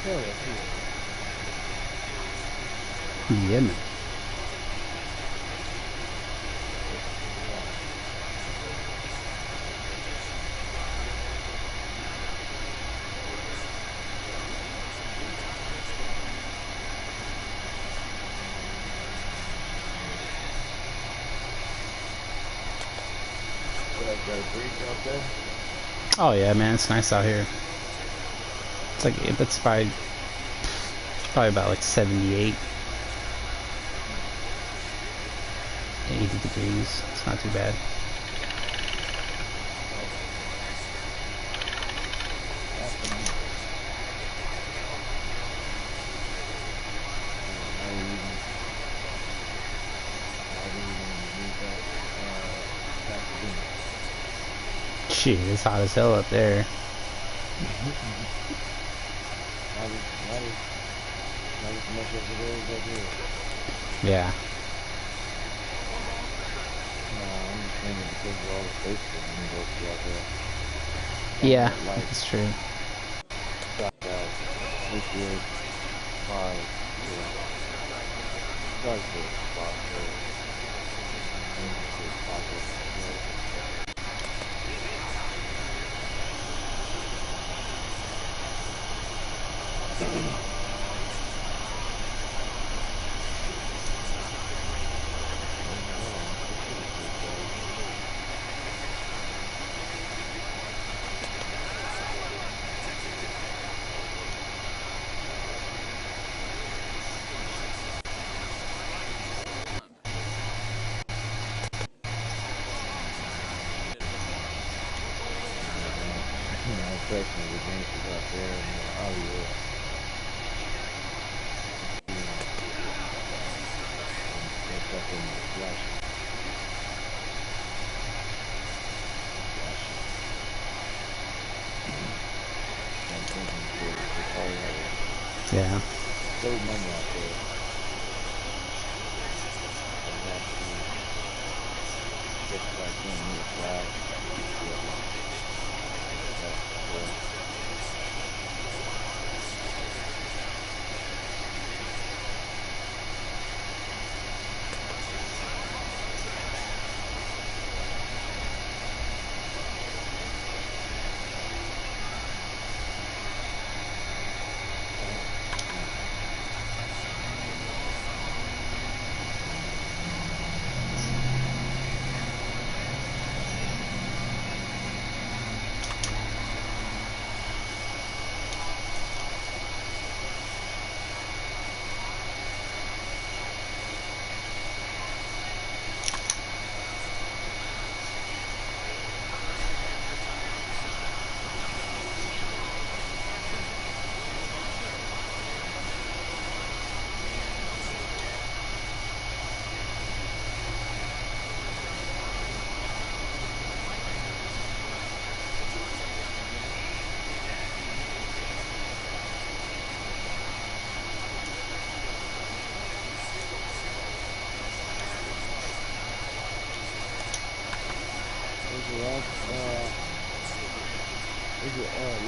Hell yeah, Yeah, man. got a breeze out there. Oh yeah, man, it's nice out here. It's like it's probably about like 78, 80 degrees. It's not too bad. Shit, it's hot as hell up there. Not as much as it is up here. Yeah. I'm just thinking because of all the space that we can go to out there. Yeah, Like, that's true. shot out, Lakewood, 5, yeah. Try to spot there. And just pop up. Especially the gangsters out there in Hollywood. And fucking flash. I'm thinking for Hollywood. Yeah. So money out there. Just like them in the flash.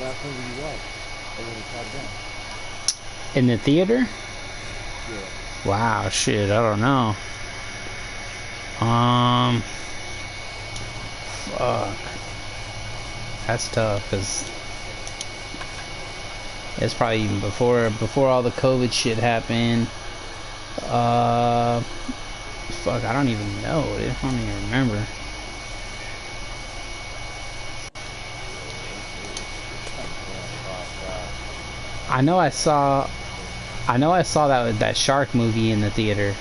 Last movie you watched? Other than Top Gun? In the theater? Yeah. Wow, shit, I don't know. Fuck. That's tough, cause it's probably even before all the COVID shit happened. Fuck, I don't even know. I don't even remember. I know I saw that shark movie in the theater.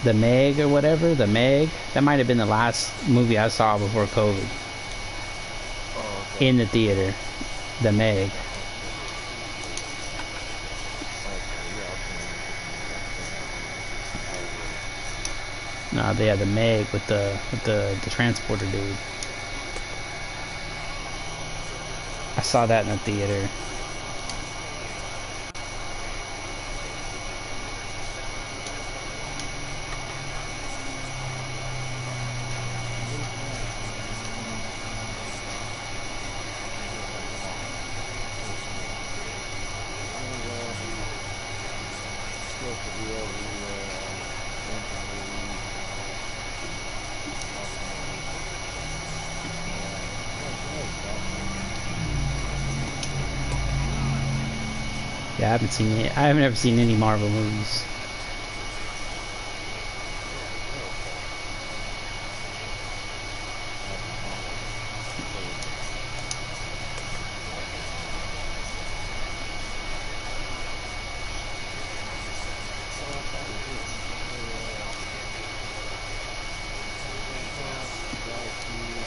The Meg or whatever, the Meg. That might have been the last movie I saw before COVID. In the theater. The Meg. No, they had the Meg with the transporter dude. I saw that in the theater. Plus, if we ever went to movies and talking about that's Batman. Yeah, I haven't seen it. I haven't ever seen any Marvel movies. That was fun. Happy Haunted. That was oh, I thought it was this. What was that called? Galaxy.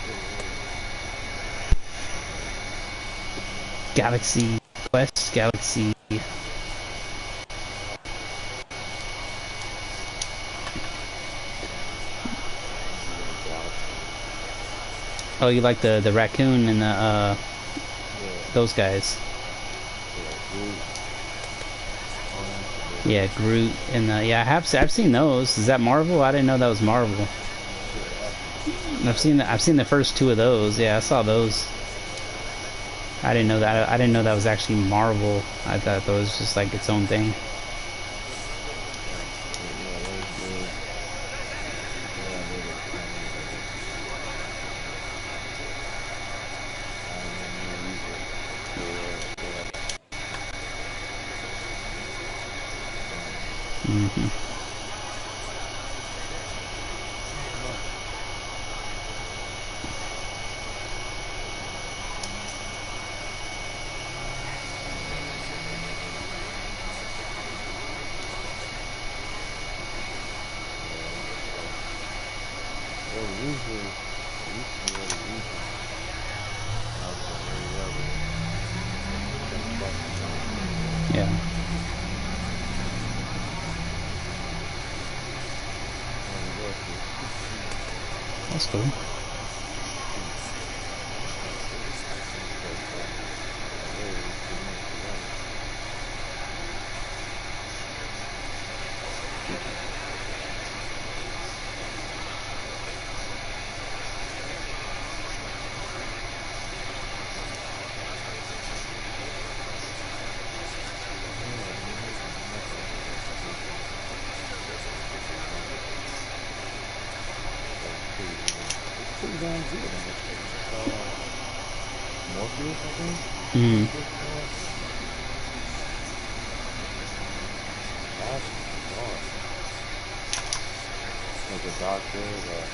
It was. Galaxy Quest, Galaxy. Yeah, Galaxy. Oh, you like the raccoon and the Yeah, those guys? yeah, Groot. All them together. Yeah, Groot and yeah, I've seen those. Is that Marvel? I didn't know that was Marvel. Yeah, that's Marvel. I've seen the first two of those. Yeah, I saw those. I didn't know that. I didn't know that was actually Marvel. I thought that was just like its own thing. But yeah, that was good. Glad that it came together. Iron Man movies are good. Good. Hmm. I don't know. Yeah, so well, I used to be able to usually watch it every other since Buck came out. Yeah, Only was for 6 seasons. that's cool. 6 seasons. But I heard it was pretty much a wrap. Yeah, man. I'm not gonna watch that shit. Um, but it's pretty damn good on Netflix. It's called Morpheus, I think. Mm. That's what it's called. Last Resort. It's like a doctor that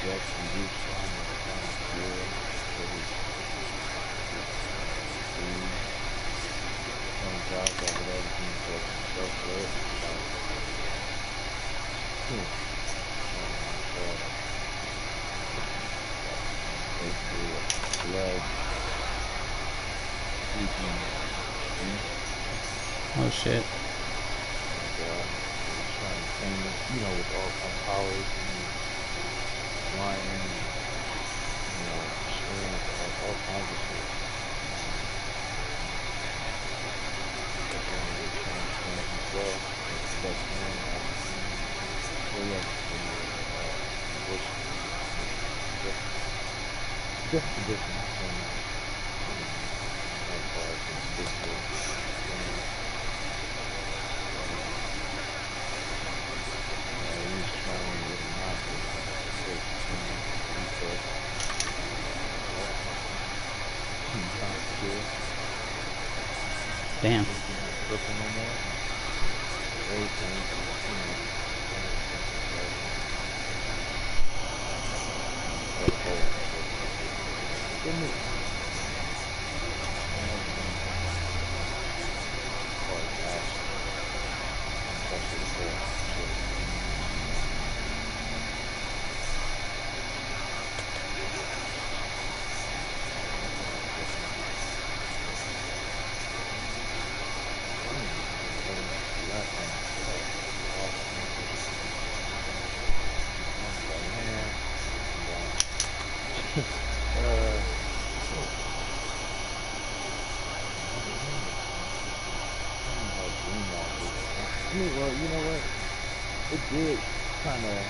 gets induced trying to find a cure for his disease. Turns out that whatever he injects himself with is like like basically a blood leaking beast. Oh shit. And so he's trying to tame it, with all kind of powers, and he's flying and strength, all kinds of shit. Um, but then they transform himself into the best man I've ever seen. Well, he hasn't seen it yet. Unfortunately, it's definitely different as far as his physical appearance. Um, he's trained with a master that takes human resources and not kill. Damn. So he cannot cook them no more. So everything is, 100% survival. As a whole, basically. It's a good movie. I like the movie. As far as action, especially the gore and shit. Yeah, it's definitely good. I don't even remember the last time I saw it. A while back. I was like, man, I'm done. What was it? I don't remember. I don't know how dreamlike it was. I mean, well, you know what? It did kind of.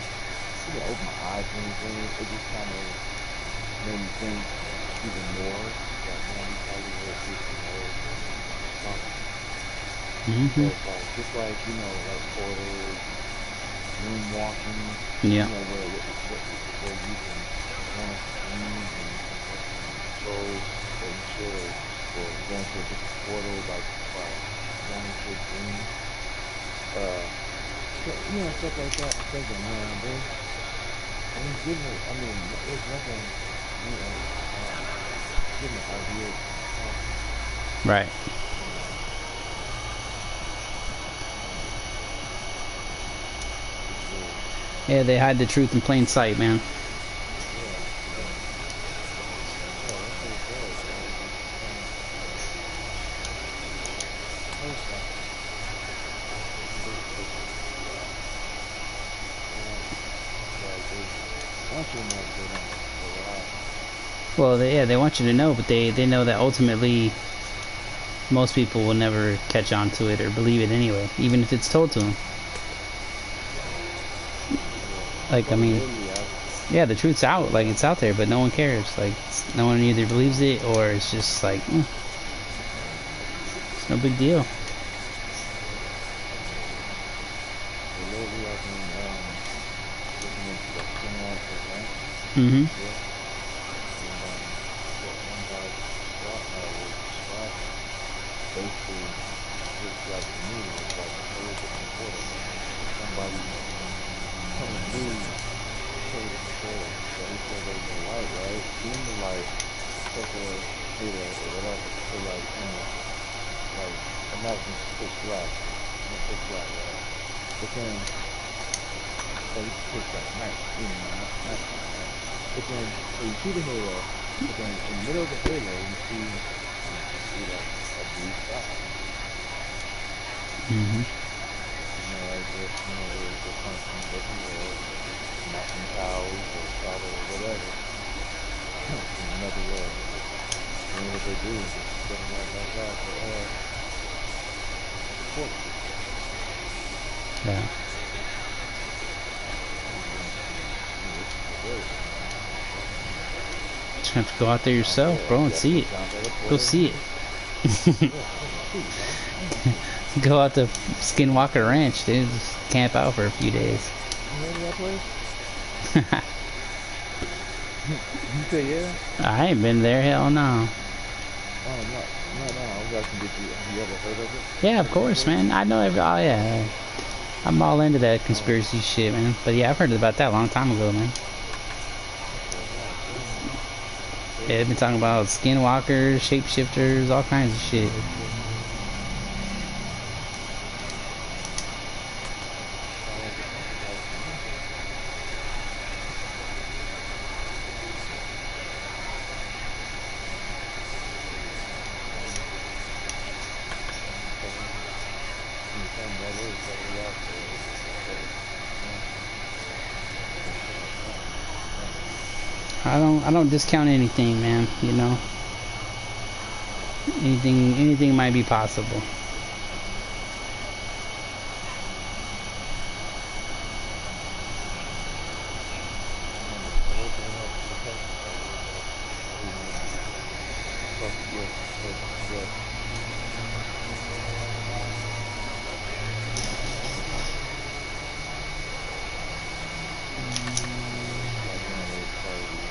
it didn't open my eyes or anything. It just kind of made me think even more that man, we probably live through some old something. Hmm. Because like just like like portals and room walking, Yeah. where you can go into dreams and control certain shit or go into a different portal by going into a dream. Stuff like that. I'm thinking, man, I'm getting it. I mean, there's nothing, you know, um, getting the ideas from something, Right. you know. It's weird. Yeah, they hide the truth in plain sight, man. Yeah, yeah, yeah. That's what it does, man. It's hurtful. It's like they want you to know, but they don't. But what happens? Well, yeah, they want you to know, but they know that ultimately most people will never catch on to it or believe it anyway, even if it's told to them. Yeah. Like, I Well, mean, literally, yeah, the truth's out, like yeah, it's out there, but no one cares. Like, no one either believes it or it's just like, it's no big deal. well, lately I've been looking into like skinwalkers, right? Mm-hmm. Yeah. And what one guy was describing basically looks like to me it's like a whole different portal. It's somebody coming through a whole different portal. So he said there's a light, right? Being the light, it's like a halo or whatever. So like imagine it's pitch black. Pitch black, right? But then or this is pitch black night, nighttime, right? But then so you see the halo, but then in the middle of the halo you see like a blue sky. Mm-hmm. Like they come from a different world, mountain cows or cattle or whatever from another world. And then what they do is they spit them right back out the portal. Yeah. This is great, man. Just have to go out there Sounds yourself, good. bro, and see Definitely it. sounds like a Go portal to see me. it. Yeah, I want to see, man. I want to see. Go out to Skinwalker Ranch, dude. Just camp out for a few days. You heard of that place? You say yeah? I ain't been there, hell no. Oh no, no, no. I was asking, have you ever heard of it? Yeah, of Heard of that course, place? man. I know every. Oh yeah, I'm all into that Oh, conspiracy shit, man. But yeah, I've heard about that a long time ago, man. okay. God damn, that's Yeah, they've been crazy. talking about skinwalkers, shapeshifters, all kinds of shit. Sound like a bunch of life to me. Anytime that is, that we out there, some shit like that, man. Definitely. I don't discount anything, man. You know, anything might be possible. Man, the whole thing about the protection part is that everyone is supposed to get some blessing. Like one of those crazy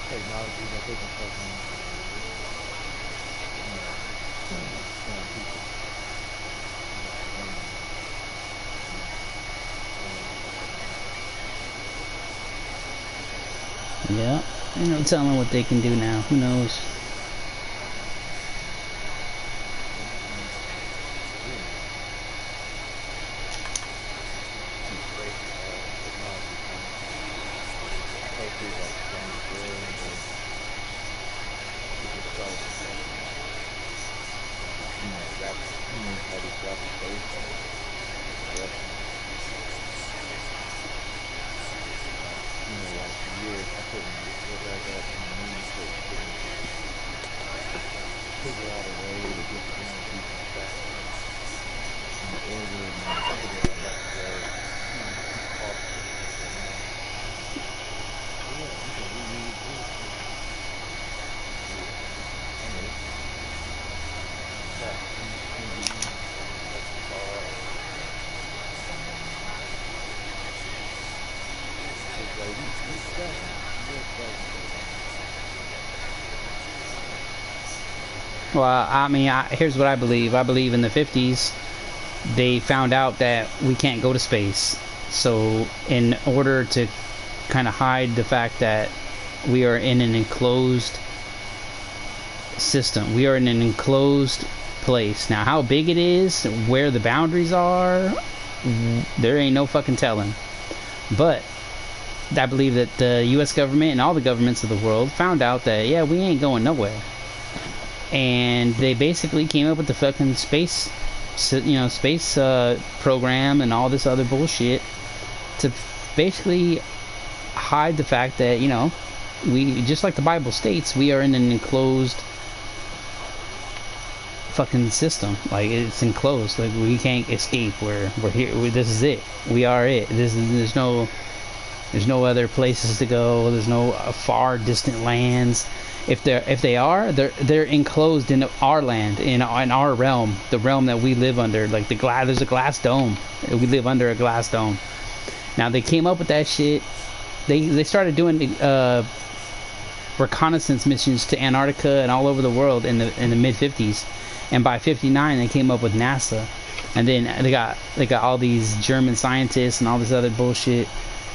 technologies that they can fucking, scam people, and scam the fuck out of them. Yeah, ain't no telling what they can do now. Who knows? Yeah, man. It's crazy how technology comes places like Planet Zoo, and then it just starts to fucking, have this rapid pace of progression. Like for years I couldn't look at that in the news, couldn't figure out a way to get the damn people in order and then figure out like a way to halt it. Cause like we got more advanced than them. Well, I mean, here's what I believe. I believe in the 50s, they found out that we can't go to space. So, in order to kind of hide the fact that we are in an enclosed system, we are in an enclosed place. Now, how big it is, where the boundaries are, there ain't no fucking telling. But I believe that the U.S. government and all the governments of the world found out that, yeah, we ain't going nowhere. And they basically came up with the fucking space program and all this other bullshit to basically hide the fact that, we, just like the Bible states, we are in an enclosed fucking system. Like, it's enclosed. Like, we can't escape. We're here. This is it. We are it. There's no other places to go. There's no far distant lands. If they are, they're enclosed in our land, in our realm, the realm that we live under. Like there's a glass dome. We live under a glass dome. Now they came up with that shit. They started doing reconnaissance missions to Antarctica and all over the world in the mid 50s, and by 59 they came up with NASA, and then they got all these German scientists and all this other bullshit,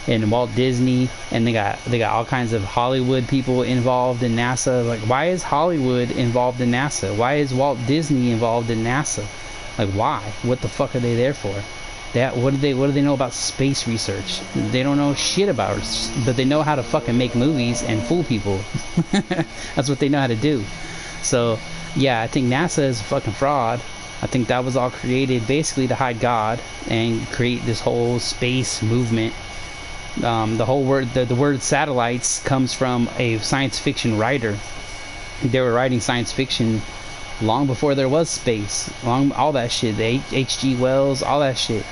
and Walt Disney, and they got all kinds of Hollywood people involved in NASA. Like, why is Hollywood involved in NASA? Why is Walt Disney involved in NASA? Like, why? What the fuck are they there for? What do they know about space research? They don't know shit about it, but they know how to fucking make movies and fool people. That's what they know how to do. So, yeah, I think NASA is a fucking fraud. I think that was all created basically to hide God and create this whole space movement. The whole word, the word satellites comes from a science fiction writer. They were writing science fiction long before there was space, all that shit. The H.G. Wells, all that shit.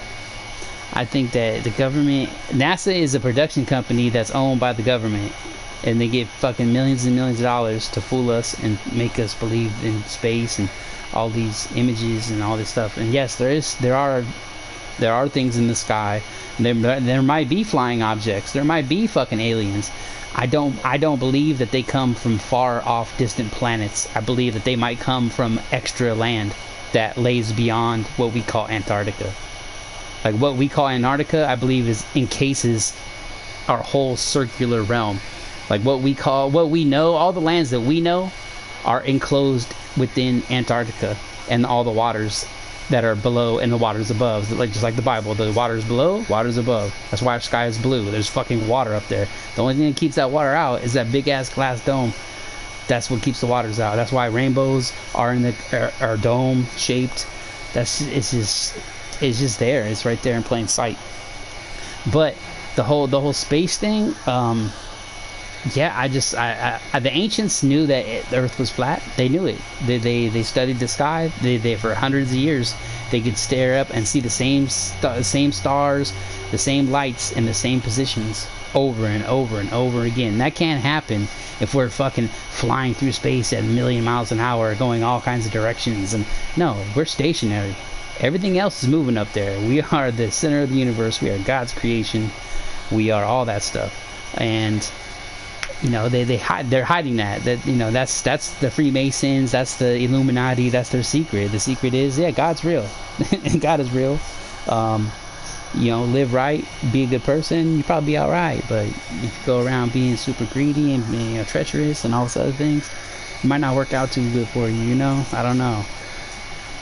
I think that the government, NASA is a production company that's owned by the government, and they get fucking millions and millions of dollars to fool us and make us believe in space and all these images and all this stuff. And yes, there are things in the sky. There might be flying objects. There might be fucking aliens. I don't believe that they come from far off distant planets. I believe that they might come from extra land that lays beyond what we call Antarctica. Like, what we call Antarctica, I believe encases our whole circular realm. Like, what we know, all the lands that we know are enclosed within Antarctica and all the waters that are below and the waters above. Like, just like the Bible, the waters below, waters above. That's why our sky is blue. There's fucking water up there. The only thing that keeps that water out is that big ass glass dome. That's what keeps the waters out. That's why rainbows are are dome shaped. It's just there. It's right there in plain sight. But the whole space thing, yeah, the ancients knew that the Earth was flat. They knew it. They studied the sky. They for hundreds of years they could stare up and see the same stars, the same lights in the same positions over and over and over again. That can't happen if we're fucking flying through space at a million miles an hour, going all kinds of directions. And no, we're stationary. Everything else is moving up there. We are the center of the universe. We are God's creation. We are all that stuff. And they're hiding that that's the Freemasons, that's the Illuminati, that's their secret. The secret is, yeah, God's real. God is real. Live right, be a good person, you probably be all right. But if you go around being super greedy and being treacherous and all those other things, it might not work out too good for you. I don't know.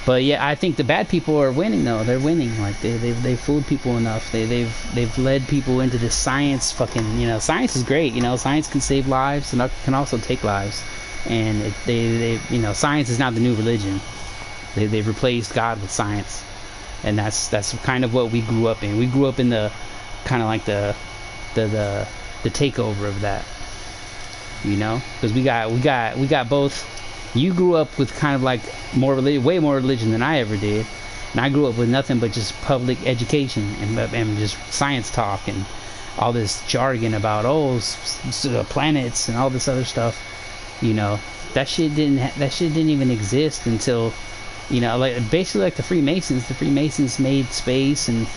But yeah, I think the bad people are winning though. They're winning. Like they've fooled people enough. They've led people into this science fucking. Science is great. Science can save lives and can also take lives. And science is not the new religion. They've replaced God with science, and that's kind of what we grew up in. We grew up in the kind of like the takeover of that. Because we got both. You grew up with kind of like way more religion than I ever did, and I grew up with nothing but just public education and just science talk and all this jargon about planets and all this other stuff. That shit didn't even exist until basically like the Freemasons. The Freemasons made space and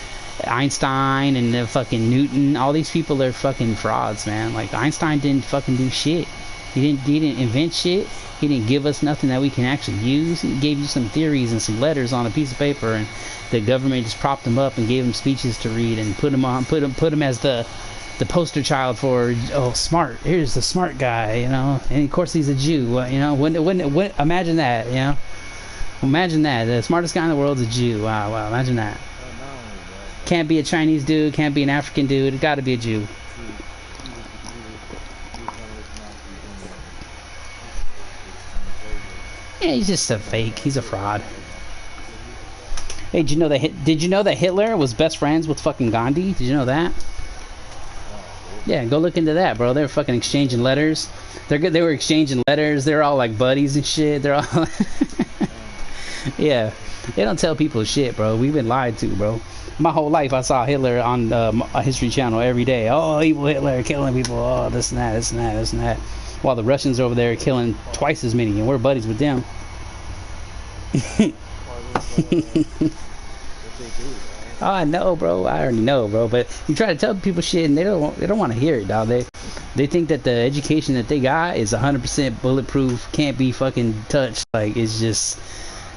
Einstein and the fucking Newton, all these people are fucking frauds, man. Like Einstein didn't fucking do shit. He didn't invent shit. He didn't give us nothing that we can actually use. He gave you some theories and some letters on a piece of paper, and the government just propped him up and gave him speeches to read and put him as the poster child for, oh, smart. Here's the smart guy, you know. And of course he's a Jew, you know. Wouldn't imagine that, you know. Imagine that. The smartest guy in the world is a Jew. Wow, imagine that. Can't be a Chinese dude, can't be an African dude, it gotta be a Jew. Yeah, he's just a fake. He's a fraud. Hey, did you know that Hitler was best friends with fucking Gandhi? Did you know that? Yeah, go look into that, bro. They were fucking exchanging letters. They were exchanging letters. They're all like buddies and shit. They're all yeah. They don't tell people shit, bro. We've been lied to, bro. My whole life I saw Hitler on a History Channel every day. Oh, evil Hitler killing people. Oh, this and that, this and that, this and that. While the Russians are over there killing twice as many, and we're buddies with them. Oh, I know, bro. I already know, bro. But you try to tell people shit, and they don't want to hear it, dog. They think that the education that they got is 100% bulletproof, can't be fucking touched. Like, it's just,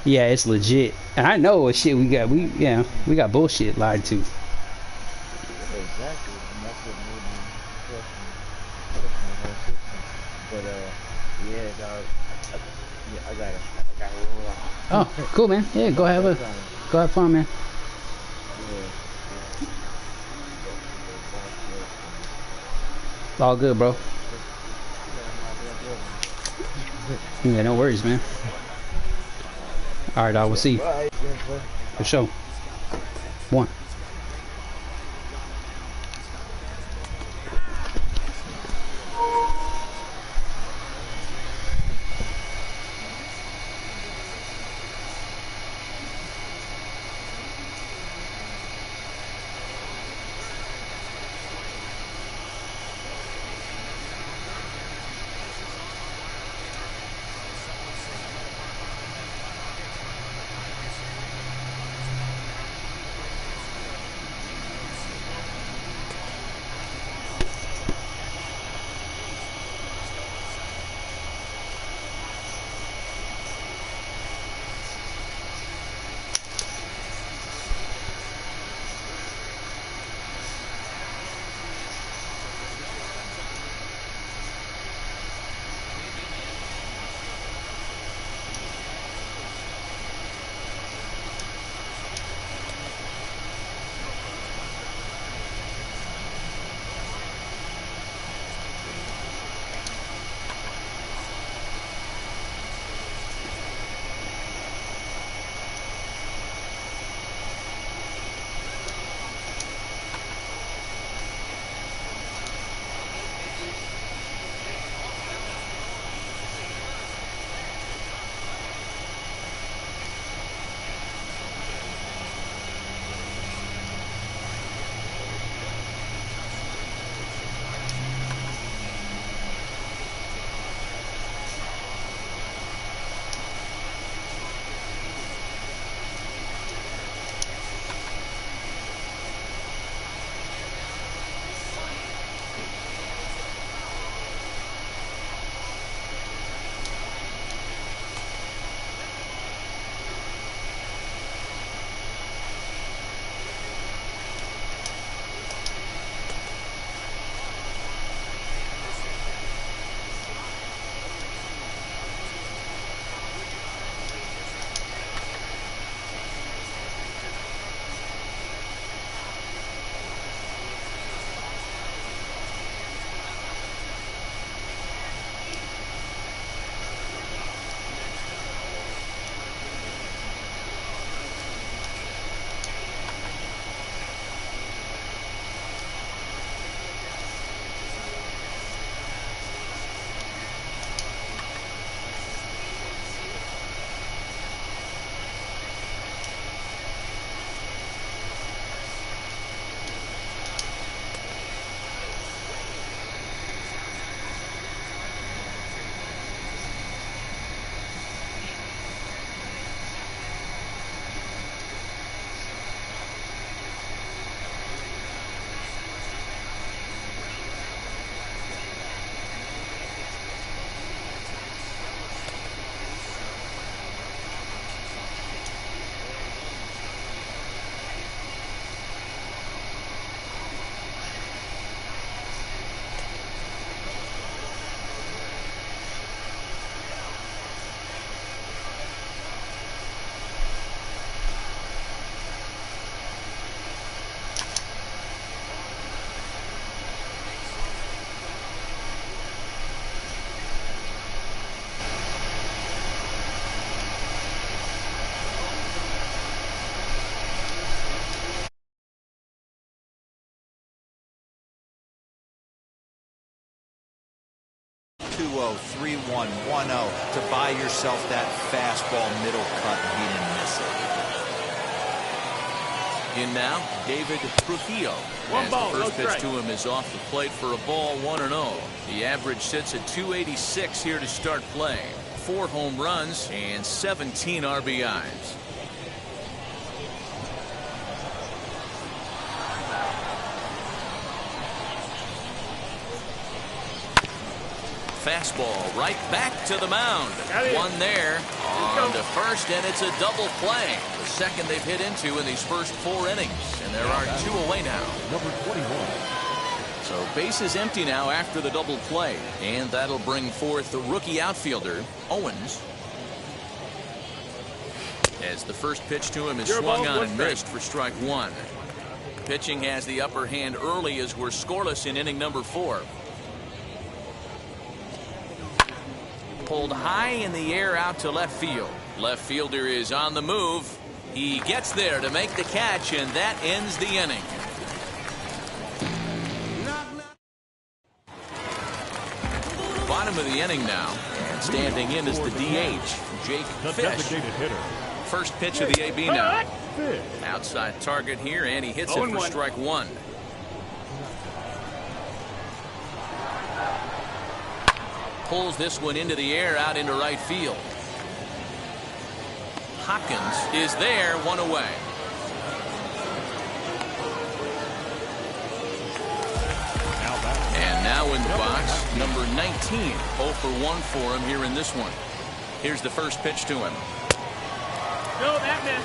yeah, it's legit. And I know what shit we got. We got bullshit lied to. Exactly, and that's what made me question the whole system. But yeah, dog, I gotta roll out. Oh, cool, man. Yeah, go have fun, man. All good, bro. Yeah, no worries, man. All right, dog. We'll see you. For sure. One. 2-0, 3-1, 1-0 to buy yourself that fastball middle cut, and he didn't miss it. In now, David Trujillo. As the first pitch to him is off the plate for a ball, 1-0. The average sits at 286 here to start play. 4 home runs and 17 RBIs. Fastball right back to the mound. One there on to first, and it's a double play. The second they've hit into in these first 4 innings, and there are 2 away now. Number 21. So base is empty now after the double play, and that'll bring forth the rookie outfielder Owens. As the first pitch to him is swung on and missed for strike 1. Pitching has the upper hand early as we're scoreless in inning number 4. Pulled high in the air out to left field. Left fielder is on the move. He gets there to make the catch, and that ends the inning. Bottom of the inning now, and standing in is the DH, Jake Fish. First pitch of the AB now. Outside target here, and he hits it for strike 1. Pulls this one into the air out into right field. Hopkins is there, 1 away. And now in the box, number 19. 0 for 1 for him here in this one. Here's the first pitch to him. No, that man.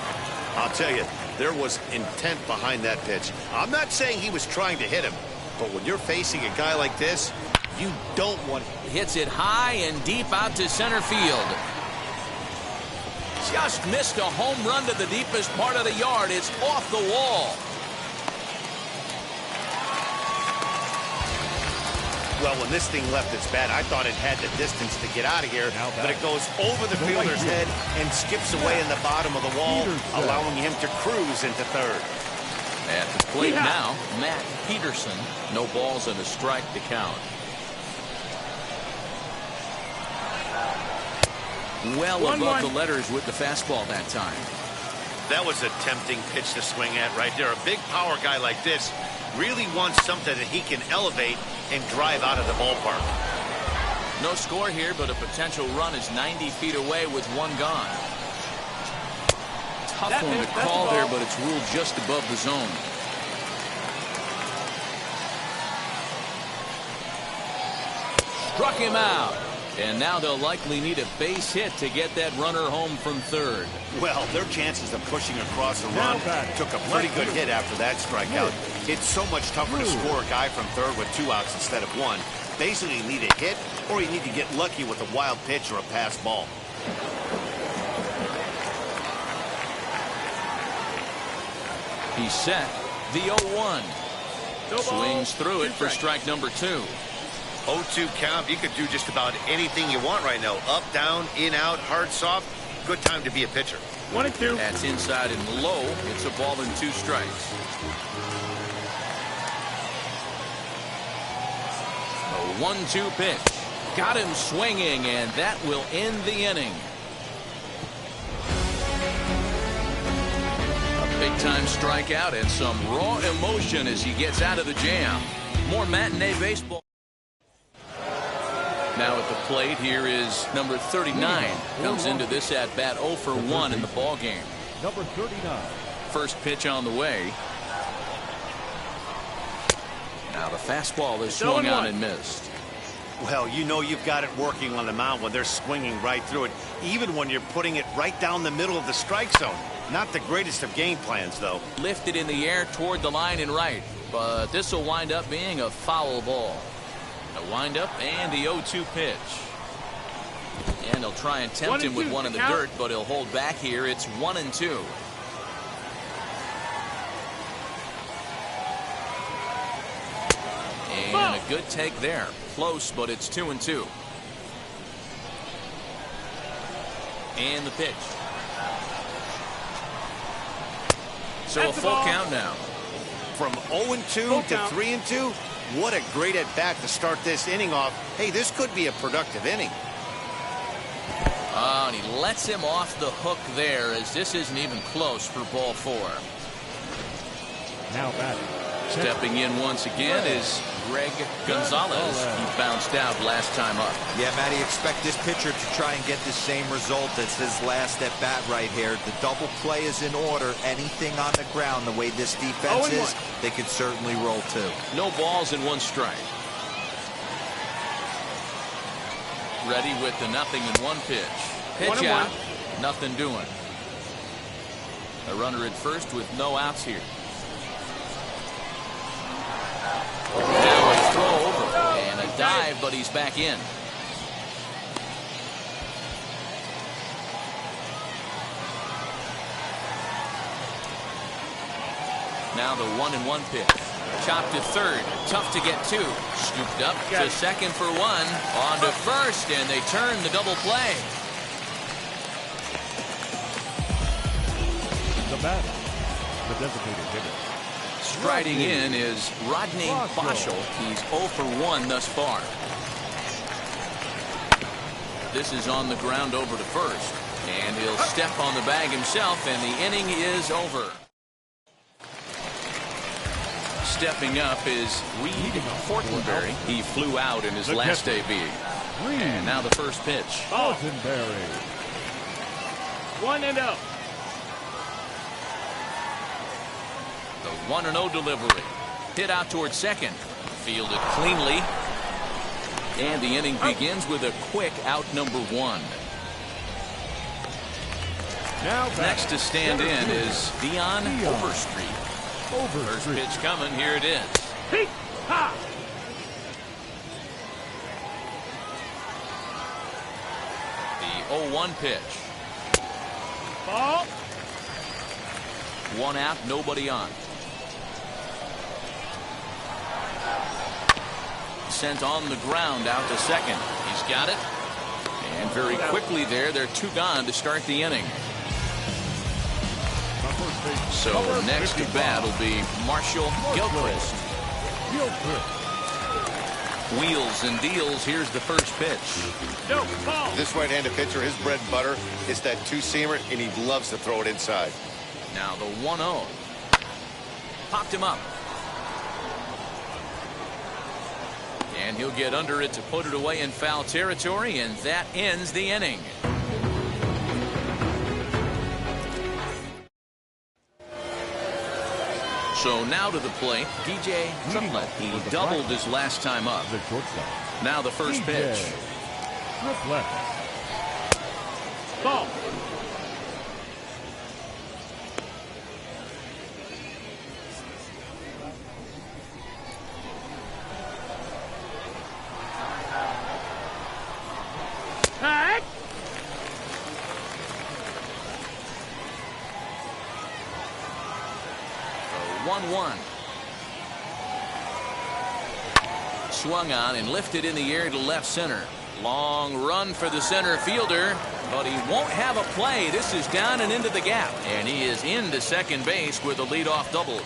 I'll tell you, there was intent behind that pitch. I'm not saying he was trying to hit him, but when you're facing a guy like this, you don't want... Hits it high and deep out to center field. Just missed a home run to the deepest part of the yard. It's off the wall. Well, when this thing left its bat, I thought it had the distance to get out of here, but it goes over the fielder's head and skips away in the bottom of the wall, allowing him to cruise into third. At the plate now, Matt Peterson. No balls and a strike to count. Well above the letters with the fastball that time. That was a tempting pitch to swing at right there. A big power guy like this really wants something that he can elevate and drive out of the ballpark. No score here, but a potential run is 90 feet away with 1 gone. Tough one to call there, but it's ruled just above the zone. Struck him out. And now they'll likely need a base hit to get that runner home from third. Well, their chances of pushing across a run took a pretty good hit after that strikeout. It's so much tougher to score a guy from third with 2 outs instead of 1. Basically, you need a hit, or you need to get lucky with a wild pitch or a pass ball. He's set. The 0-1. Swings through it for strike number 2. 0-2 count. You could do just about anything you want right now. Up, down, in, out, hard, soft. Good time to be a pitcher. 1-2. That's inside and low. It's a ball and 2 strikes. A 1-2 pitch. Got him swinging, and that will end the inning. A big-time strikeout and some raw emotion as he gets out of the jam. More matinee baseball. Now at the plate, here is number 39. Comes into this at-bat 0 for 1 in the ball game. Number 39. First pitch on the way. Now the fastball is swung on and missed. Well, you know you've got it working on the mound when they're swinging right through it, even when you're putting it right down the middle of the strike zone. Not the greatest of game plans, though. Lifted in the air toward the line and right, but this will wind up being a foul ball. A windup and the 0-2 pitch. And they'll try and tempt him with one in the dirt, but he'll hold back here. It's 1-2. And a good take there. Close, but it's 2-2. And the pitch. So a full count now. From 0-2 to 3-2, What a great at-bat to start this inning off. Hey, this could be a productive inning. Oh, and he lets him off the hook there, as this isn't even close for ball 4. Now batting. Stepping in once again is Greg Gonzalez. He bounced out last time up. Yeah, Matty, expect this pitcher to try and get the same result as his last at bat right here. The double play is in order. Anything on the ground, the way this defense is, they could certainly roll too. No balls and 1 strike. Ready with the 0-1 pitch. Pitch out. Nothing doing. A runner at first with no outs here. Now a throw over and a dive, but he's back in. Now the 1-1 pitch. Chopped to third. Tough to get to. Scooped up to second for 1. On to first, and they turn the double play. The batter, the designated hitter. Striding in is Rodney Boschel. He's 0 for 1 thus far. This is on the ground over to first. And he'll step on the bag himself, and the inning is over. Stepping up is Reed Fortenberry. He flew out in his last AB. And now the first pitch. Fortenberry. 1-0. The 1-0 delivery. Hit out towards second. Fielded cleanly. And the inning begins with a quick out number 1. Next to stand in is Dion Overstreet. First pitch coming. Here it is. The 0-1 pitch. Ball. 1 out, nobody on. Sent on the ground out to second. He's got it. And very quickly there, they're 2 gone to start the inning. So next to bat will be Marshall Gilchrist. Wheels and deals. Here's the first pitch. This right-handed pitcher, his bread and butter is that 2-seamer, and he loves to throw it inside. Now the 1-0. Popped him up. And he'll get under it to put it away in foul territory, and that ends the inning. So now to the plate, DJ Triplett. He doubled his last time up. Now the first pitch. Ball. Tag. 1-1. Swung on and lifted in the air to left center. Long run for the center fielder, but he won't have a play. This is down and into the gap, and he is into second base with a leadoff double.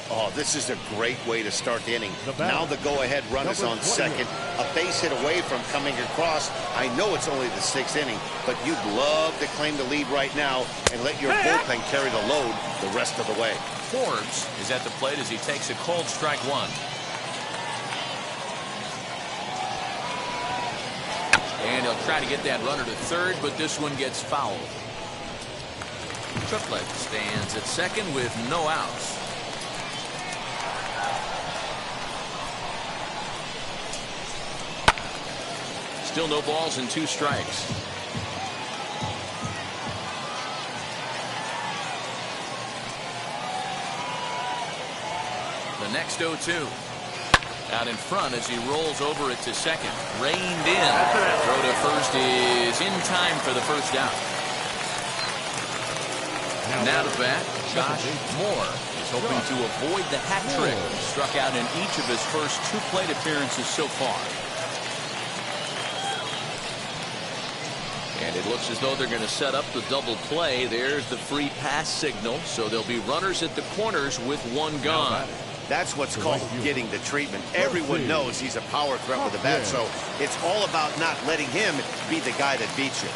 Oh, this is a great way to start the inning. Now the go-ahead run is on second. A base hit away from coming across. I know it's only the 6th inning, but you'd love to claim the lead right now and let your bullpen carry the load the rest of the way. Forbes is at the plate as he takes a cold strike 1. And he'll try to get that runner to third, but this one gets fouled. Triplett stands at second with no outs. Still no balls and 2 strikes. The next 0-2. Out in front as he rolls over it to second. Reined in. Throw to first is in time for the first out. Now to bat, Josh Moore is hoping to avoid the hat trick. Struck out in each of his first 2 plate appearances so far. And it looks as though they're going to set up the double play. There's the free pass signal. So there'll be runners at the corners with 1 gone. That's what's called getting the treatment. Everyone knows he's a power threat with a bat, so it's all about not letting him be the guy that beats you.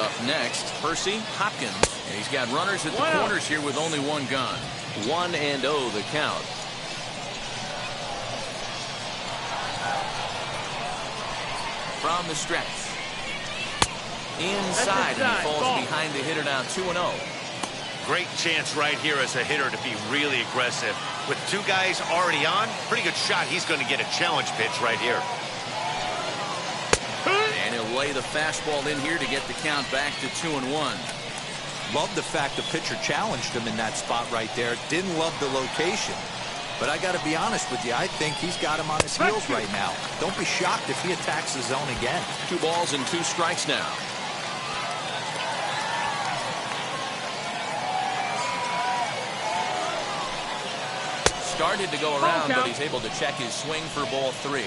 Up next, Percy Hopkins. And he's got runners at the corners here with only one gun. 1-0 the count. From the stretch. Inside, and he falls behind the hitter now 2-0. Great chance right here as a hitter to be really aggressive. With two guys already on, pretty good shot. He's going to get a challenge pitch right here. And he'll lay the fastball in here to get the count back to 2-1. Love the fact the pitcher challenged him in that spot right there. Didn't love the location. But I got to be honest with you, I think he's got him on his heels right now. Don't be shocked if he attacks the zone again. 2 balls and 2 strikes now. Started to go around, but he's able to check his swing for ball 3.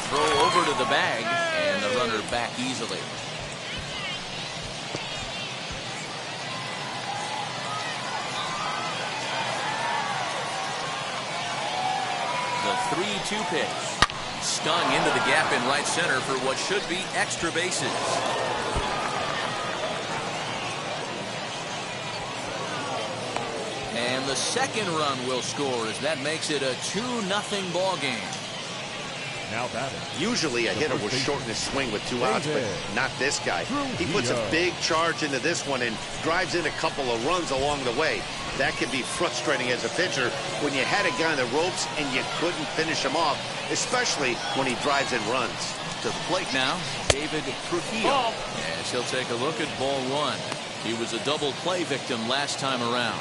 Throw over to the bag, and the runner back easily. The 3-2 pitch. Stung into the gap in right center for what should be extra bases. And the second run will score as that makes it a 2-0 ball game. Now batting. Usually a hitter will shorten his swing with 2 outs, but not this guy. He puts a big charge into this one and drives in a couple of runs along the way. That can be frustrating as a pitcher when you had a guy on the ropes and you couldn't finish him off, especially when he drives in runs. To the plate now, David Trujillo. As he'll take a look at ball 1. He was a double play victim last time around.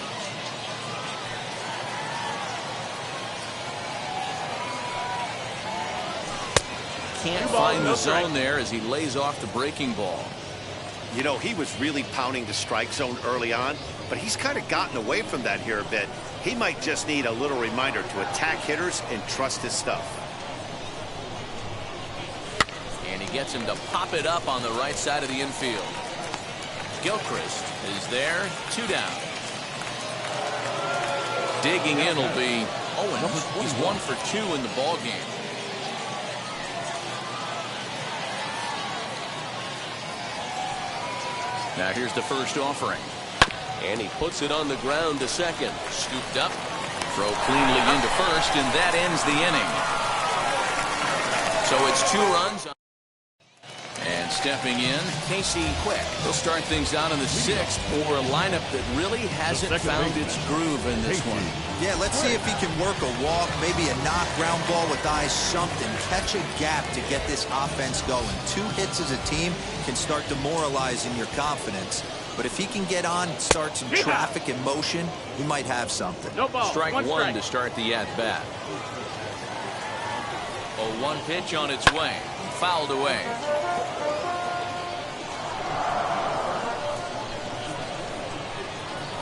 Can't find the zone there as he lays off the breaking ball. You know, he was really pounding the strike zone early on, but he's kind of gotten away from that here a bit. He might just need a little reminder to attack hitters and trust his stuff. And he gets him to pop it up on the right side of the infield. Gilchrist is there, 2 down. Digging in will be Owens. He's 1 for 2 in the ball game. Now here's the first offering. And he puts it on the ground to second. Scooped up. Throw cleanly into first, and that ends the inning. So it's 2 runs. And stepping in, Casey Quick. He'll start things out in the 6th for a lineup that really hasn't found its groove in this one. Yeah, let's see if he can work a walk, maybe a knock, ground ball with eyes, something. Catch a gap to get this offense going. 2 hits as a team can start demoralizing your confidence. But if he can get on, start some traffic in motion, he might have something. Strike 1 to start the at-bat. 0-1 pitch on its way. Fouled away.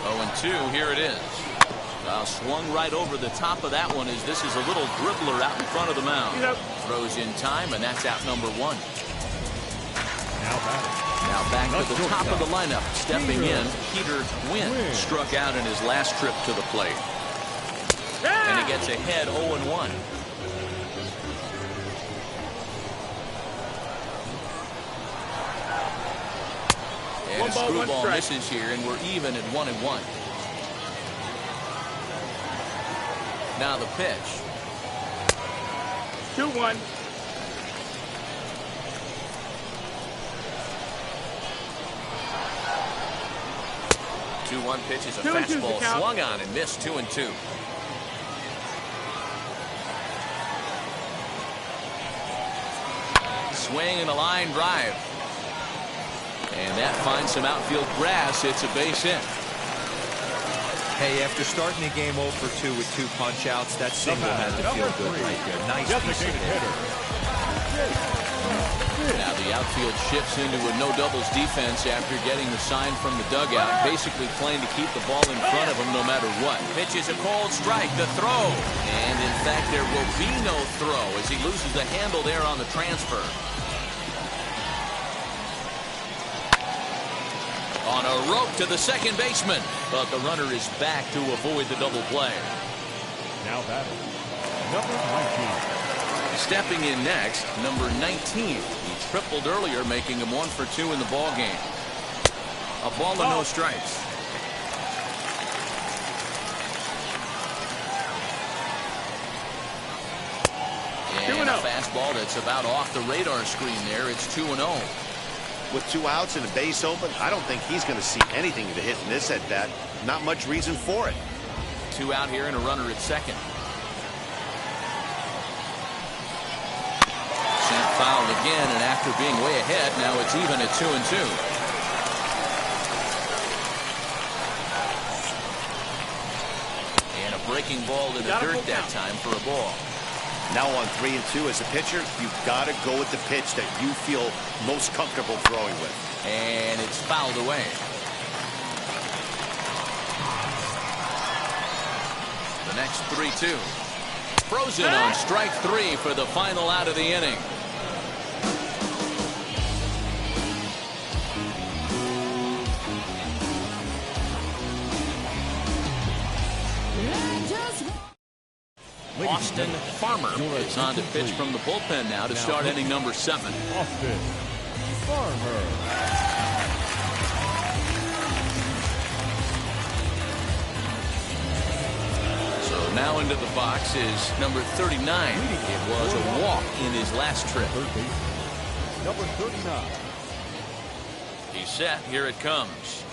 0-2, here it is. Swung right over the top of that one as this is a little dribbler out in front of the mound. Throws in time, and that's out number 1. Now back to the top of the lineup. Stepping in, Peter Wynn struck out in his last trip to the plate. And he gets ahead 0-1. And a screwball misses here, and we're even at 1-1. Now the pitch. 2-1. Pitch is a fastball swung on and missed. 2-2. Swing and a line drive. And that finds some outfield grass. It's a base hit. Hey, after starting the game 0 for 2 with 2 punch-outs, that single had to feel good right there. Nice piece of hitting. Now the outfield shifts into a no-doubles defense after getting the sign from the dugout. Basically playing to keep the ball in front of him no matter what. Pitch is a cold strike. The throw. And in fact, there will be no throw as he loses the handle there on the transfer. On a rope to the second baseman, but the runner is back to avoid the double play. Now batting, number 19. Stepping in next, number 19. He tripled earlier, making him 1 for 2 in the ball game. A ball and no strikes. And a fastball that's about off the radar screen there. It's 2-0. With 2 outs and a base open, I don't think he's going to see anything to hit in this at bat. Not much reason for it. 2 out here and a runner at second. Sent foul again, and after being way ahead, now it's even at 2-2. And a breaking ball to the dirt that time for a ball. Now on 3-2 as a pitcher, you've got to go with the pitch that you feel most comfortable throwing with. And it's fouled away. The next 3-2. Frozen on strike 3 for the final out of the inning. Austin Farmer is on to pitch from the bullpen now to start inning number 7. Austin Farmer. So now into the box is number 39. It was a walk in his last trip. Number 39. He's set. Here it comes.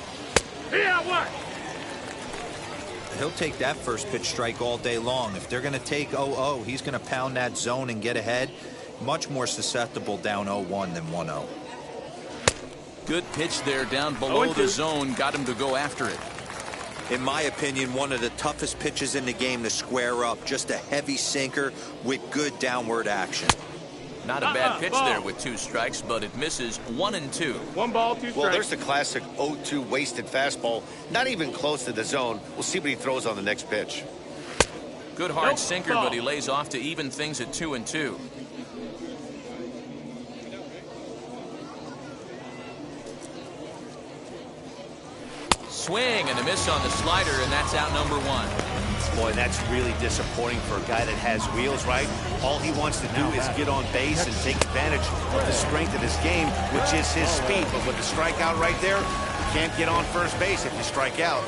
He'll take that first pitch strike all day long. If they're going to take 0-0, he's going to pound that zone and get ahead. Much more susceptible down 0-1 than 1-0. Good pitch there down below the zone. Got him to go after it. In my opinion, one of the toughest pitches in the game to square up. Just a heavy sinker with good downward action. Not a bad pitch there with 2 strikes, but it misses 1 and 2. 1 ball, 2 strikes. Well, there's the classic 0-2 wasted fastball. Not even close to the zone. We'll see what he throws on the next pitch. Good hard sinker, but he lays off to even things at 2 and 2. Swing and a miss on the slider, and that's out number 1. Boy, that's really disappointing for a guy that has wheels, right? All he wants to do is get on base and take advantage of the strength of his game, which is his speed. But with the strikeout right there, you can't get on first base if you strike out.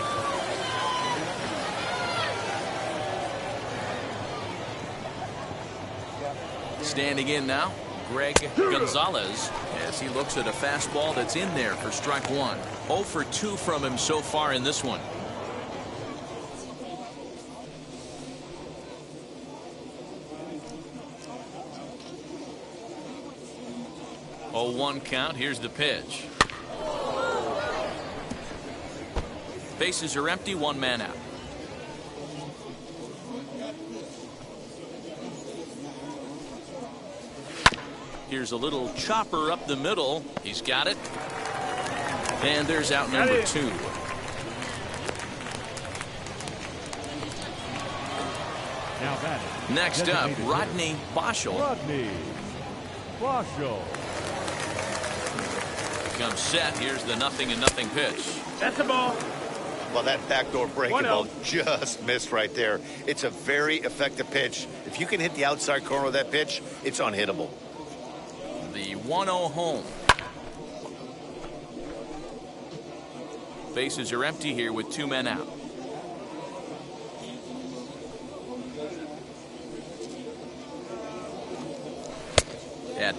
Standing in now, Greg Gonzalez, as he looks at a fastball that's in there for strike 1. 0 for 2 from him so far in this one. 0-1 count. Here's the pitch. Bases are empty, 1 man out. Here's a little chopper up the middle. He's got it. And there's out number 2. Now batting. Next up, Rodney Boschel. Rodney Boschel. Comes set. Here's the 0-0 pitch. That's a ball. Well, that backdoor breaking ball just missed right there. It's a very effective pitch. If you can hit the outside corner of that pitch, it's unhittable. The 1-0 home. Bases are empty here with 2 men out.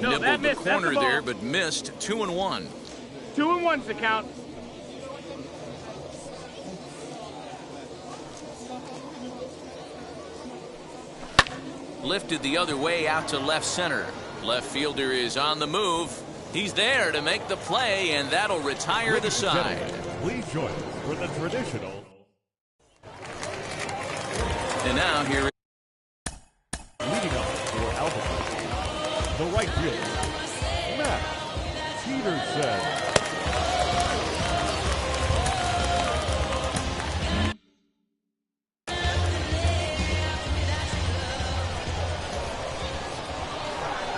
Nibbled the corner there, but missed. 2-1. 2-1's the count. Lifted the other way out to left center. Left fielder is on the move. He's there to make the play, and that'll retire the side. Please join us for the traditional. And now here. Leading off for Albuquerque, the right fielder, Matt Peterson.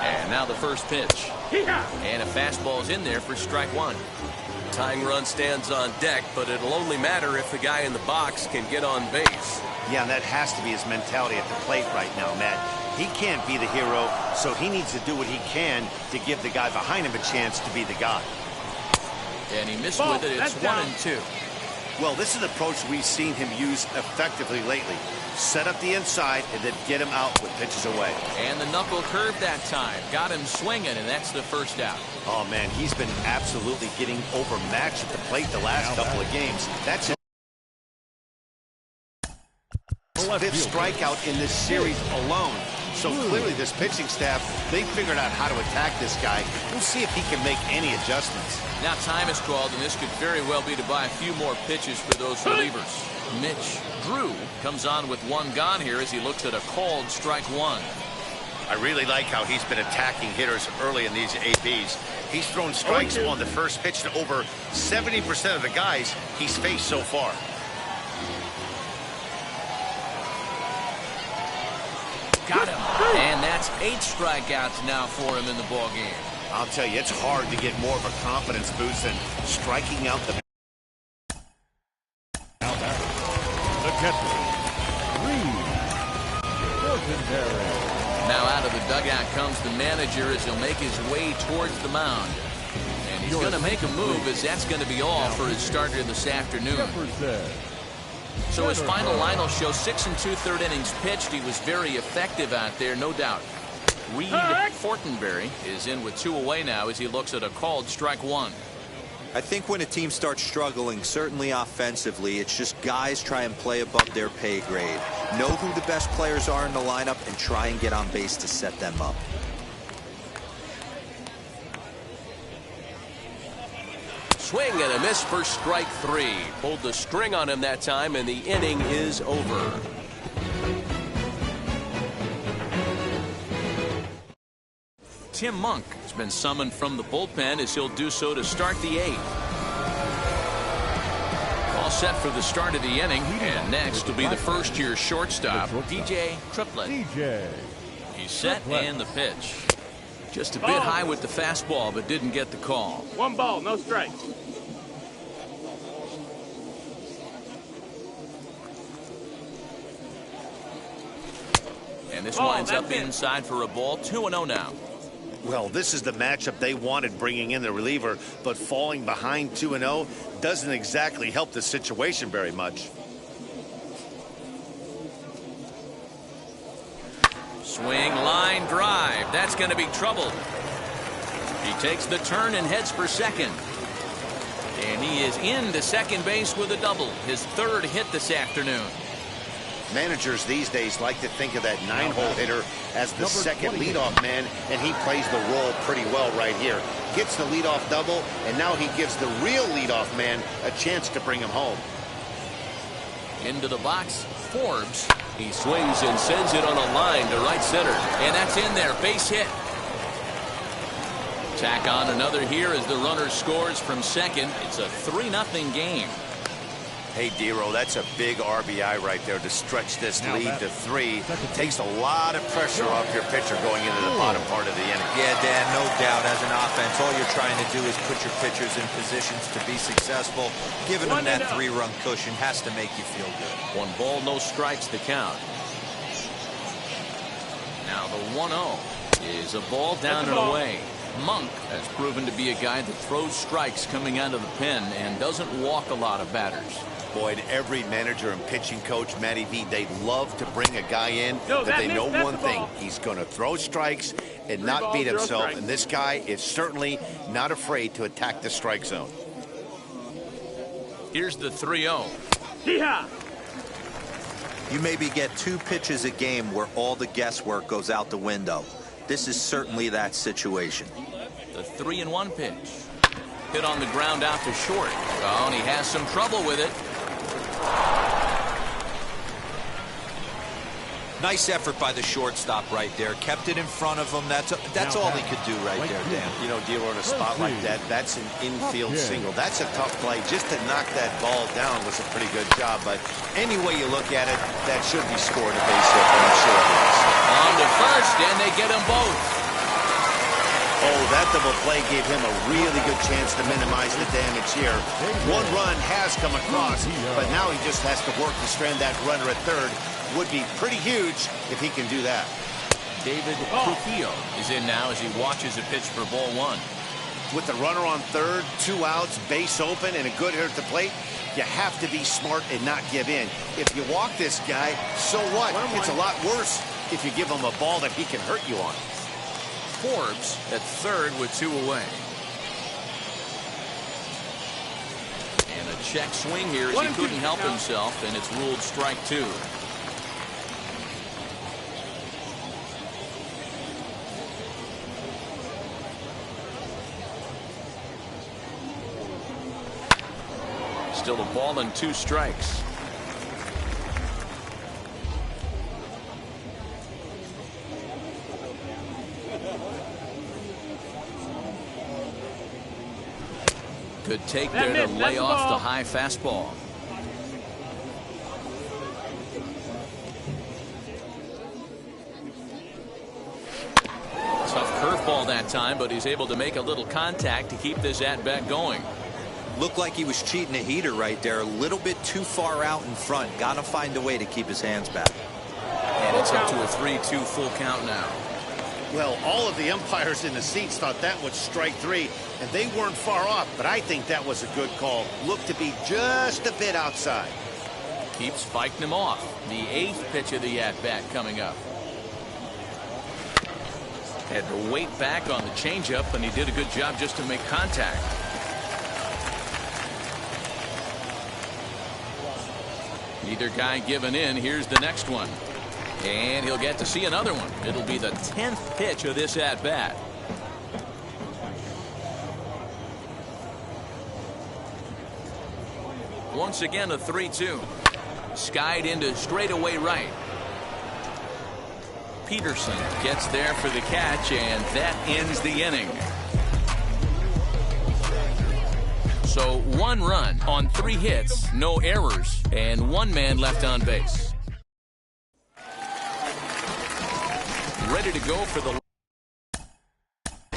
And now the first pitch. And a fastball's in there for strike 1. Tying run stands on deck, but it'll only matter if the guy in the box can get on base. Yeah, and that has to be his mentality at the plate right now, Matt. He can't be the hero, so he needs to do what he can to give the guy behind him a chance to be the guy. And he missed with it. It's 1-2. Well, this is an approach we've seen him use effectively lately. Set up the inside and then get him out with pitches away. And the knuckle curve that time. Got him swinging, and that's the first out. Oh, man, he's been absolutely getting overmatched at the plate the last couple of games. That's his fifth strikeout in this series alone. So clearly this pitching staff, they figured out how to attack this guy. We'll see if he can make any adjustments. Now time is called, and this could very well be to buy a few more pitches for those relievers. Mitch Drew comes on with one gone here as he looks at a called strike one. I really like how he's been attacking hitters early in these ABs. He's thrown strikes on the first pitch to over 70% of the guys he's faced so far. Got him. And that's 8 strikeouts now for him in the ball game. I'll tell you, it's hard to get more of a confidence boost than striking out the catcher, legendary. Now out of the dugout comes the manager as he'll make his way towards the mound. And he's going to make a move as that's going to be all for his starter this afternoon. So his final line will show 6 2/3 innings pitched. He was very effective out there, no doubt. Reed Fortenberry is in with 2 away now as he looks at a called strike one. I think when a team starts struggling, certainly offensively, it's just guys try and play above their pay grade. Know who the best players are in the lineup and try and get on base to set them up. Swing and a miss for strike 3. Pulled the string on him that time, and the inning is over. Tim Monk has been summoned from the bullpen as he'll do so to start the 8th. All set for the start of the inning, and next will be the first-year shortstop, DJ Triplett. He's set and the pitch. Just a bit high with the fastball, but didn't get the call. 1 ball, no strikes. And this winds up inside for a ball. 2-0 now. Well, this is the matchup they wanted, bringing in the reliever, but falling behind 2-0 doesn't exactly help the situation very much. Swing, line, drive. That's going to be trouble. He takes the turn and heads for second. And he is into second base with a double. His 3rd hit this afternoon. Managers these days like to think of that 9-hole hitter as the second leadoff man, and he plays the role pretty well right here. Gets the leadoff double, and now he gives the real leadoff man a chance to bring him home. Into the box, Forbes. He swings and sends it on a line to right center. And that's in there, base hit. Tack on another here as the runner scores from second. It's a 3-0 game. Hey, Dero, that's a big RBI right there to stretch this lead to 3. Takes a lot of pressure off your pitcher going into the bottom part of the inning. Yeah, Dan, no doubt. As an offense, all you're trying to do is put your pitchers in positions to be successful. Giving them that 3-run cushion has to make you feel good. 1 ball, no strikes to count. Now the 1-0 is a ball down and away. Monk has proven to be a guy that throws strikes coming out of the pen and doesn't walk a lot of batters. Boyd, every manager and pitching coach, Matty V, they love to bring a guy in that they know one thing. He's going to throw strikes and not beat himself. And this guy is certainly not afraid to attack the strike zone. Here's the 3-0. You maybe get 2 pitches a game where all the guesswork goes out the window. This is certainly that situation. The 3-1 pitch. Hit on the ground out to short. Oh, and he has some trouble with it. Nice effort by the shortstop right there. Kept it in front of him. That's all he could do right there, Dan. You know, Dero, in a spot like that, that's an infield single. That's a tough play. Just to knock that ball down was a pretty good job. But any way you look at it, that should be scored a base hit, and I'm sure it is. On to first, and they get them both. Oh, that double play gave him a really good chance to minimize the damage here. One run has come across, but now he just has to work to strand that runner at third. Would be pretty huge if he can do that. David Trujillo is in now as he watches a pitch for ball one. With the runner on third, 2 outs, base open, and a good hitter at the plate, you have to be smart and not give in. If you walk this guy, so what? It's a lot worse if you give him a ball that he can hurt you on. Forbes at third with 2 away. And a check swing here as he couldn't help himself, and it's ruled strike 2. Still a ball and 2 strikes. Good take there to lay off the high fastball. Tough curveball that time, but he's able to make a little contact to keep this at-bat going. Looked like he was cheating a heater right there. A little bit too far out in front. Got to find a way to keep his hands back. And it's up to a 3-2 full count now. Well, all of the umpires in the seats thought that was strike 3, and they weren't far off, but I think that was a good call. Looked to be just a bit outside. Keeps fighting him off. The 8th pitch of the at-bat coming up. Had to wait back on the changeup, and he did a good job just to make contact. Neither guy giving in. Here's the next one. And he'll get to see another one. It'll be the 10th pitch of this at-bat. Once again, a 3-2. Skied into straightaway right. Peterson gets there for the catch, and that ends the inning. So 1 run on 3 hits, no errors, and 1 man left on base. Ready to go for the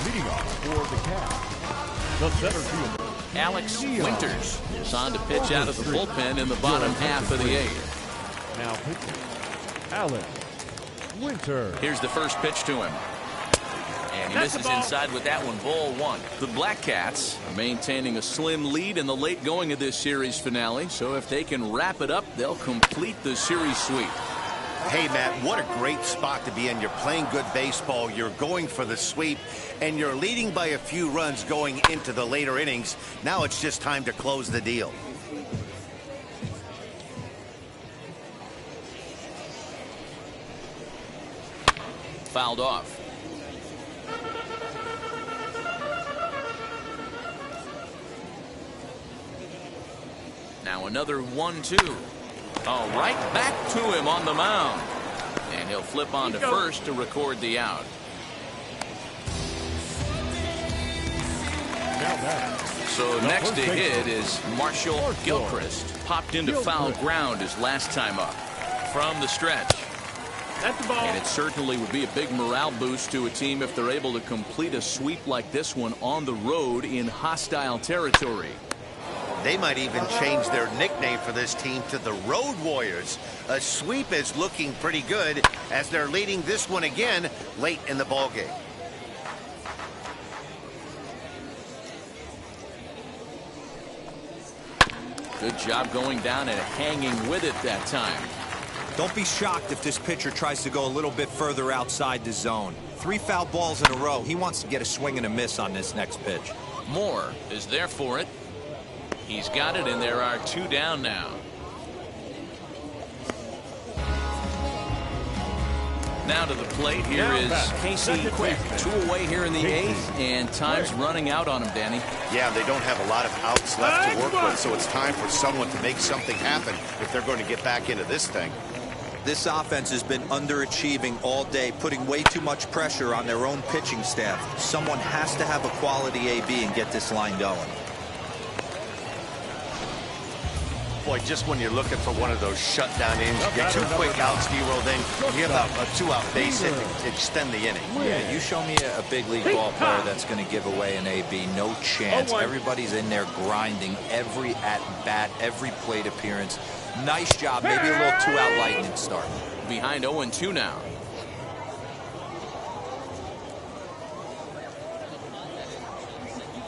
leading off for the Cats, the center fielder Alex Winters is on to pitch out of the bullpen in the bottom half of the 8th. Now pitching, Alex Winters. Here's the first pitch to him. And he misses inside with that one, ball 1. The Black Cats are maintaining a slim lead in the late going of this series finale. So if they can wrap it up, they'll complete the series sweep. Hey, Matt, what a great spot to be in. You're playing good baseball. You're going for the sweep, and you're leading by a few runs going into the later innings. Now it's just time to close the deal. Fouled off. Now another 1-2. Oh, right back to him on the mound. And he'll flip on to first to record the out. So next to hit is Marshall Gilchrist. Popped into foul ground his last time up. From the stretch. That's the ball. And it certainly would be a big morale boost to a team if they're able to complete a sweep like this one on the road in hostile territory. They might even change their nickname for this team to the Road Warriors. A sweep is looking pretty good as they're leading this one again late in the ballgame. Good job going down and hanging with it that time. Don't be shocked if this pitcher tries to go a little bit further outside the zone. 3 foul balls in a row. He wants to get a swing and a miss on this next pitch. Moore is there for it. He's got it, and there are 2 down now. Now to the plate. Here is Casey Quick. 2 away here in the 8th, and time's running out on him, Danny. Yeah, they don't have a lot of outs left to work with, so it's time for someone to make something happen if they're going to get back into this thing. This offense has been underachieving all day, putting way too much pressure on their own pitching staff. Someone has to have a quality AB and get this line going. Boy, just when you're looking for one of those shutdown innings, you get 2 quick outs, D-roll, then you have a 2-out base hit to extend the inning. Yeah, you show me a big league ball player that's going to give away an AB. No chance. Everybody's in there grinding every at-bat, every plate appearance. Nice job. Maybe a little 2-out lightning start. Behind 0-2 now.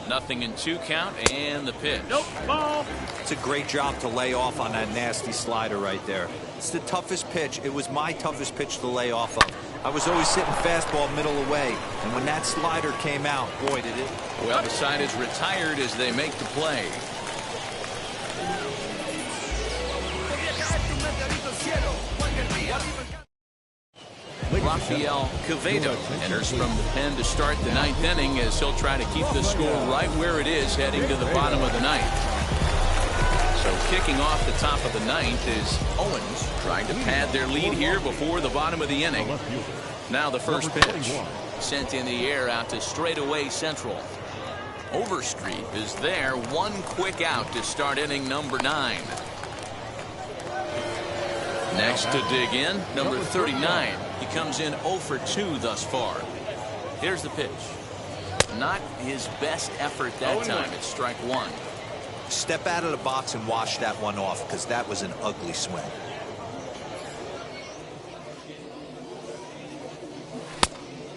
Nothing in 2 count, and the pitch. Nope, ball. It's a great job to lay off on that nasty slider right there. It's the toughest pitch. It was my toughest pitch to lay off of. I was always sitting fastball middle away, and when that slider came out, boy, did it. Well, the side is retired as they make the play. Rafael Quevedo enters from the pen to start the 9th inning as he'll try to keep the score right where it is heading to the bottom of the 9th. So kicking off the top of the 9th is Owens trying to pad their lead here before the bottom of the inning. Now the first pitch sent in the air out to straightaway central. Overstreet is there, 1 quick out to start inning number 9. Next to dig in, number 39. He comes in 0 for 2 thus far. Here's the pitch. Not his best effort that time. It's strike 1. Step out of the box and wash that one off, because that was an ugly swing.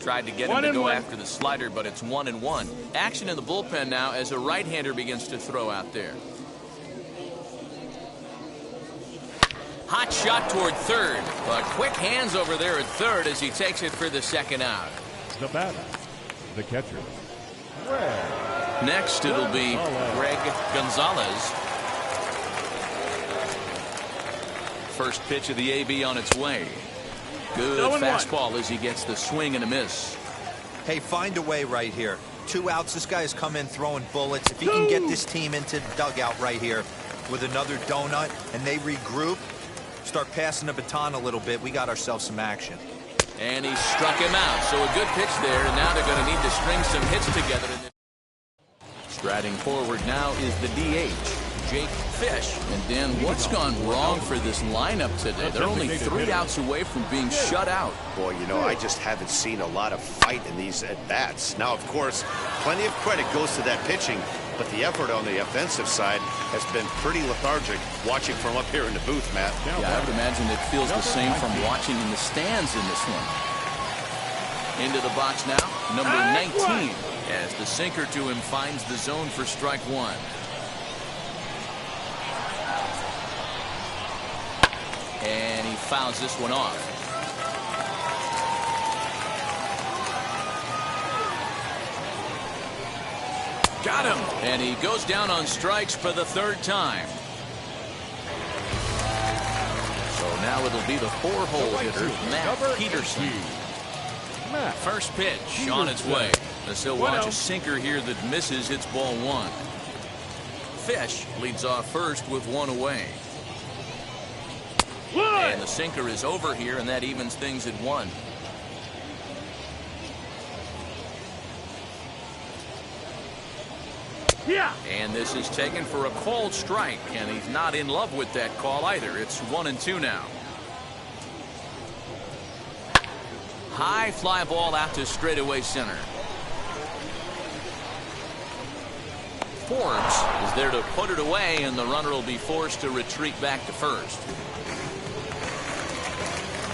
Tried to get him to go after the slider, but it's 1-1. Action in the bullpen now as a right-hander begins to throw out there. Hot shot toward third, but quick hands over there at third as he takes it for the 2nd out. The batter, the catcher. Next, it'll be Greg Gonzalez. First pitch of the AB on its way. Good fastball as he gets the swing and a miss. Hey, find a way right here. 2 outs. This guy has come in throwing bullets. If he can get this team into the dugout right here with another donut and they regroup, start passing the baton a little bit, we got ourselves some action. And he struck him out. So a good pitch there, and now they're going to need to string some hits together. Striding forward now is the DH, Jake Fish. And Dan, what's gone wrong for this lineup today? They're only 3 outs away from being shut out. Boy, you know, I just haven't seen a lot of fight in these at-bats. Now, of course, plenty of credit goes to that pitching, but the effort on the offensive side has been pretty lethargic watching from up here in the booth, Matt. Yeah, I would imagine it feels the same from watching in the stands in this one. Into the box now, number 19, as the sinker to him finds the zone for strike 1. And he fouls this one off. Got him. And he goes down on strikes for the 3rd time. So now it'll be the 4-hole hitter, Matt Peterson. First pitch on its way. As he'll watch a sinker here that misses, hits ball 1. Fish leads off first with 1 away. And the sinker is over here, and that evens things at 1. Yeah. And this is taken for a called strike, and he's not in love with that call either. It's 1-2 now. High fly ball out to straightaway center. Forbes is there to put it away, and the runner will be forced to retreat back to first.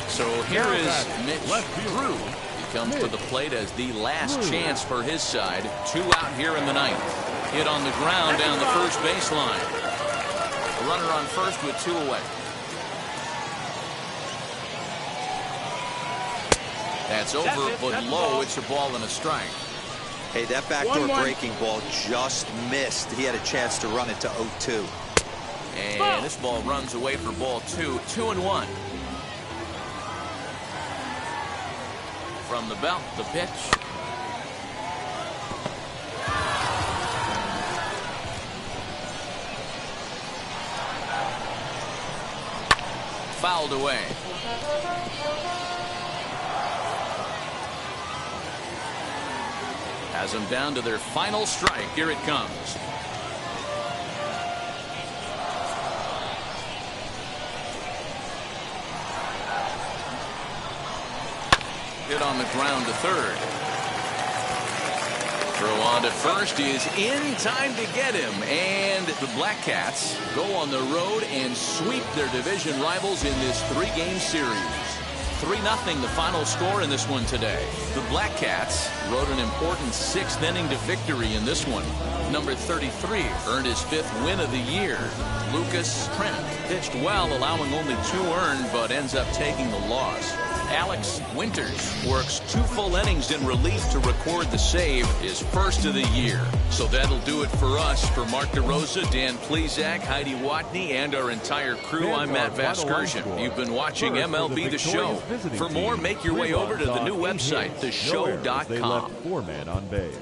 So here is Mitch Drew. He comes to the plate as the last chance for his side. 2 out here in the 9th. Hit on the ground down the first baseline. The runner on first with 2 away. That's over, but low. It's a ball and a strike. Hey, that backdoor breaking ball just missed. He had a chance to run it to 0-2. And this ball runs away for ball 2. 2-1. From the belt, the pitch. Fouled away. Has them down to their final strike. Here it comes. Hit on the ground to third. Throw on to first is in time to get him. And the Black Cats go on the road and sweep their division rivals in this 3-game series. 3-0 the final score in this one today. The Black Cats rode an important 6th inning to victory in this one. Number 33 earned his 5th win of the year. Lucas Trent pitched well, allowing only 2 earned, but ends up taking the loss. Alex Winters works 2 full innings in relief to record the save, his first of the year. So that'll do it for us. For Mark DeRosa, Dan Plezak, Heidi Watney, and our entire crew, I'm Matt Vasgersian. You've been watching MLB The Show. For more, make your way over to the new website, theshow.com. They left 4 men on base.